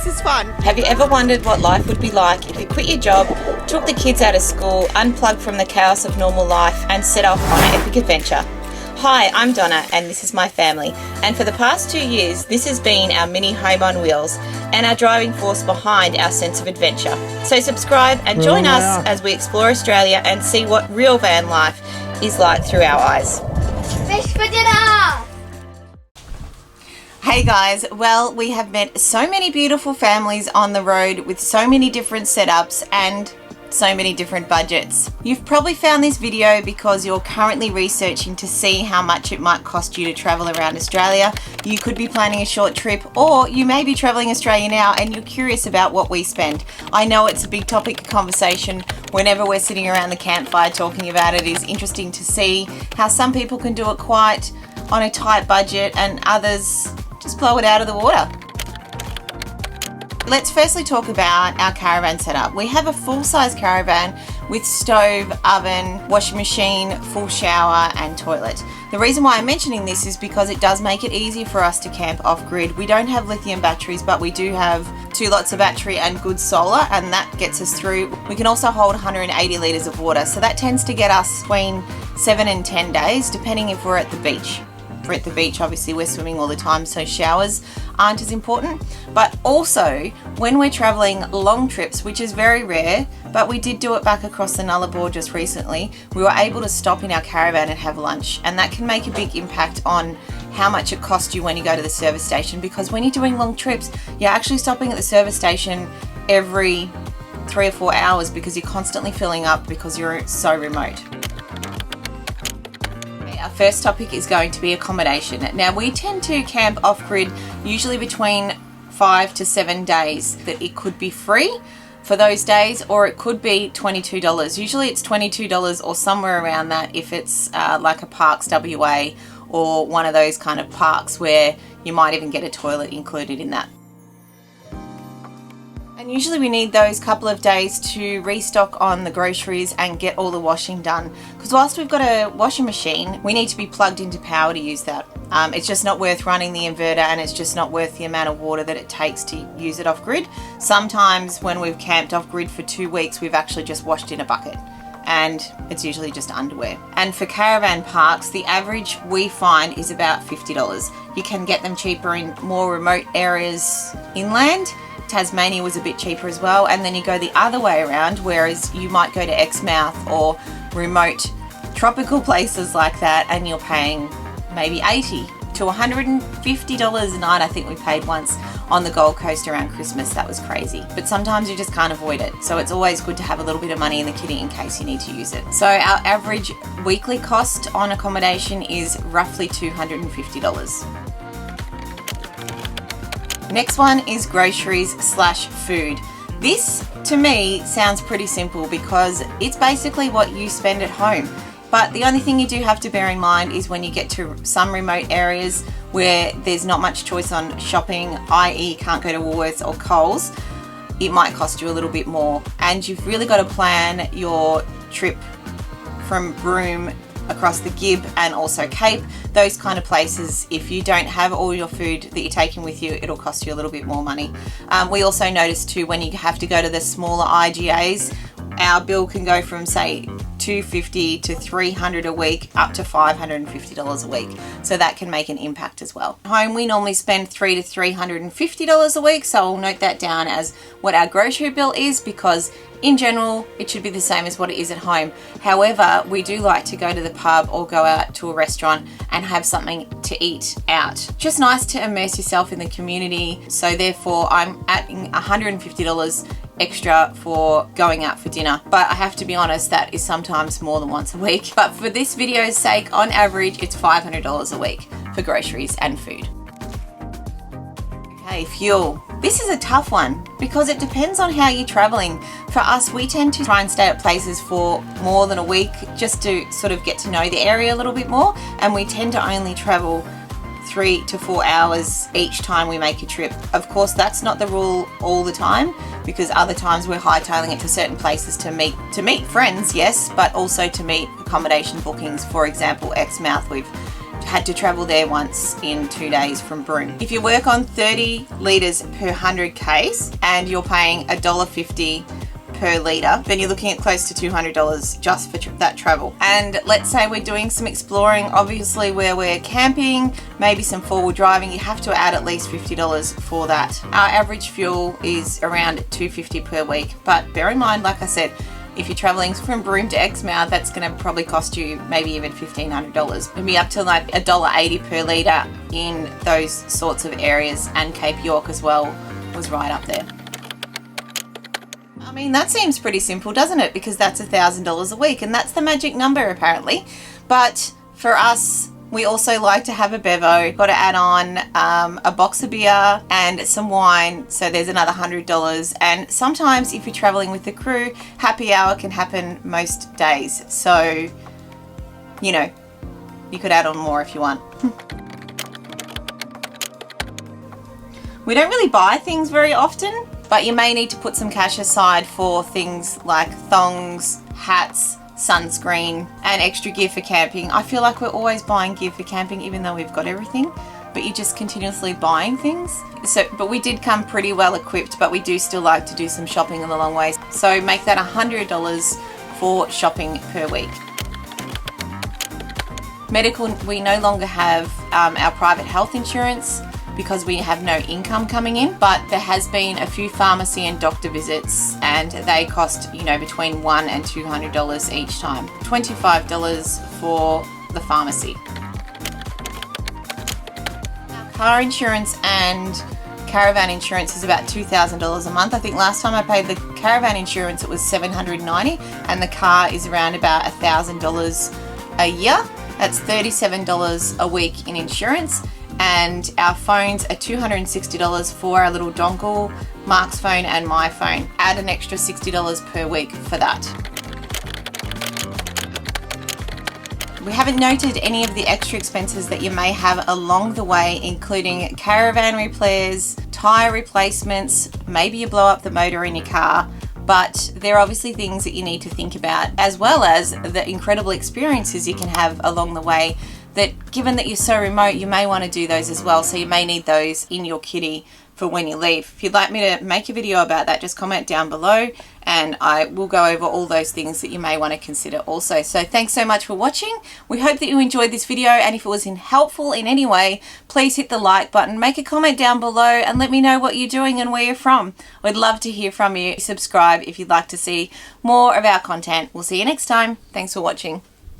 this is fun. Have you ever wondered what life would be like if you quit your job, took the kids out of school, unplugged from the chaos of normal life and set off on an epic adventure? Hi, I'm Donna and this is my family, and for the past 2 years this has been our mini home on wheels and our driving force behind our sense of adventure. So subscribe and join us as we explore Australia and see what real van life is like through our eyes. Fish for dinner! Hey guys, well, we have met so many beautiful families on the road with so many different setups and so many different budgets. You've probably found this video because you're currently researching to see how much it might cost you to travel around Australia. You could be planning a short trip, or you may be traveling Australia now and you're curious about what we spend. I know it's a big topic of conversation whenever we're sitting around the campfire talking about it. It is interesting to see how some people can do it quite on a tight budget and others just blow it out of the water. Let's firstly talk about our caravan setup. We have a full-size caravan with stove, oven, washing machine, full shower and toilet. The reason why I'm mentioning this is because it does make it easy for us to camp off-grid. We don't have lithium batteries, but we do have 2 lots of battery and good solar, and that gets us through. We can also hold 180 litres of water, so that tends to get us between 7 and 10 days, depending if we're at the beach. If we're at the beach, obviously we're swimming all the time, so showers aren't as important. But also when we're traveling long trips, which is very rare, but we did do it back across the Nullarbor just recently, we were able to stop in our caravan and have lunch, and that can make a big impact on how much it costs you when you go to the service station, because when you're doing long trips, you're actually stopping at the service station every 3 or 4 hours because you're constantly filling up because you're so remote. Our first topic is going to be accommodation. Now, we tend to camp off-grid usually between 5 to 7 days. That it could be free for those days, or it could be $22. Usually it's $22 or somewhere around that if it's like a Parks WA or one of those kind of parks where you might even get a toilet included in that. And usually we need those couple of days to restock on the groceries and get all the washing done. Because whilst we've got a washing machine, we need to be plugged into power to use that. It's just not worth running the inverter, and it's just not worth the amount of water that it takes to use it off grid. Sometimes when we've camped off grid for 2 weeks, we've actually just washed in a bucket, and it's usually just underwear. And for caravan parks, the average we find is about $50. You can get them cheaper in more remote areas inland. Tasmania was a bit cheaper as well, and then you go the other way around, whereas you might go to Exmouth or remote tropical places like that and you're paying maybe $80 to $150 a night. I think we paid once on the Gold Coast around Christmas. That was crazy, but sometimes you just can't avoid it, so it's always good to have a little bit of money in the kitty in case you need to use it. So our average weekly cost on accommodation is roughly $250. Next one is groceries / food. This to me sounds pretty simple because it's basically what you spend at home. But the only thing you do have to bear in mind is when you get to some remote areas where there's not much choice on shopping, i.e. can't go to Woolworths or Coles, it might cost you a little bit more. And you've really got to plan your trip from Broome across the Gib and also Cape, those kind of places. If you don't have all your food that you're taking with you, it'll cost you a little bit more money. We also noticed too, when you have to go to the smaller IGAs, our bill can go from say $250 to $300 a week up to $550 a week, so that can make an impact as well. Home, we normally spend $300 to $350 a week, so I'll note that down as what our grocery bill is, because in general it should be the same as what it is at home. However, we do like to go to the pub or go out to a restaurant and have something to eat out. Just nice to immerse yourself in the community, so therefore I'm adding $150 extra for going out for dinner, but I have to be honest, that is sometimes more than once a week. But for this video's sake, on average it's $500 a week for groceries and food. Okay, fuel. This is a tough one because it depends on how you're traveling. For us, we tend to try and stay at places for more than a week just to sort of get to know the area a little bit more, and we tend to only travel 3 to 4 hours each time we make a trip. Of course, that's not the rule all the time, because other times we're hightailing it to certain places to meet friends, yes, but also to meet accommodation bookings. For example, Exmouth, we've had to travel there once in 2 days from Broome. If you work on 30 litres per 100 k's and you're paying $1.50 per litre, then you're looking at close to $200 just for that travel. And let's say we're doing some exploring, obviously where we're camping, maybe some four-wheel driving, you have to add at least $50 for that. Our average fuel is around $2.50 per week, but bear in mind, like I said, if you're traveling from Broome to Exmouth, that's going to probably cost you maybe even $1,500. It'll be up to like $1.80 per litre in those sorts of areas, and Cape York as well was right up there. I mean, that seems pretty simple, doesn't it? Because that's $1,000 a week, and that's the magic number apparently. But for us, we also like to have a bevo. Got to add on a box of beer and some wine, so there's another $100. And sometimes if you're traveling with the crew, happy hour can happen most days. So, you know, you could add on more if you want. We don't really buy things very often, but you may need to put some cash aside for things like thongs, hats, sunscreen, and extra gear for camping. I feel like we're always buying gear for camping even though we've got everything, but you're just continuously buying things. But we did come pretty well equipped, but we do still like to do some shopping in the long ways. So make that $100 for shopping per week. Medical, we no longer have our private health insurance because we have no income coming in, but there has been a few pharmacy and doctor visits, and they cost, you know, between $100 and $200 each time. $25 for the pharmacy. Our car insurance and caravan insurance is about $2,000 a month. I think last time I paid the caravan insurance it was $790, and the car is around about $1,000 a year. That's $37 a week in insurance. And our phones are $260 for our little dongle, Mark's phone and my phone. Add an extra $60 per week for that. We haven't noted any of the extra expenses that you may have along the way, including caravan repairs, tyre replacements, maybe you blow up the motor in your car, but they're obviously things that you need to think about, as well as the incredible experiences you can have along the way that, given that you're so remote, you may want to do those as well. So you may need those in your kitty for when you leave. If you'd like me to make a video about that, just comment down below and I will go over all those things that you may want to consider also. So thanks so much for watching. We hope that you enjoyed this video, and if it was helpful in any way, please hit the like button, make a comment down below and let me know what you're doing and where you're from. We'd love to hear from you. Subscribe if you'd like to see more of our content. We'll see you next time. Thanks for watching.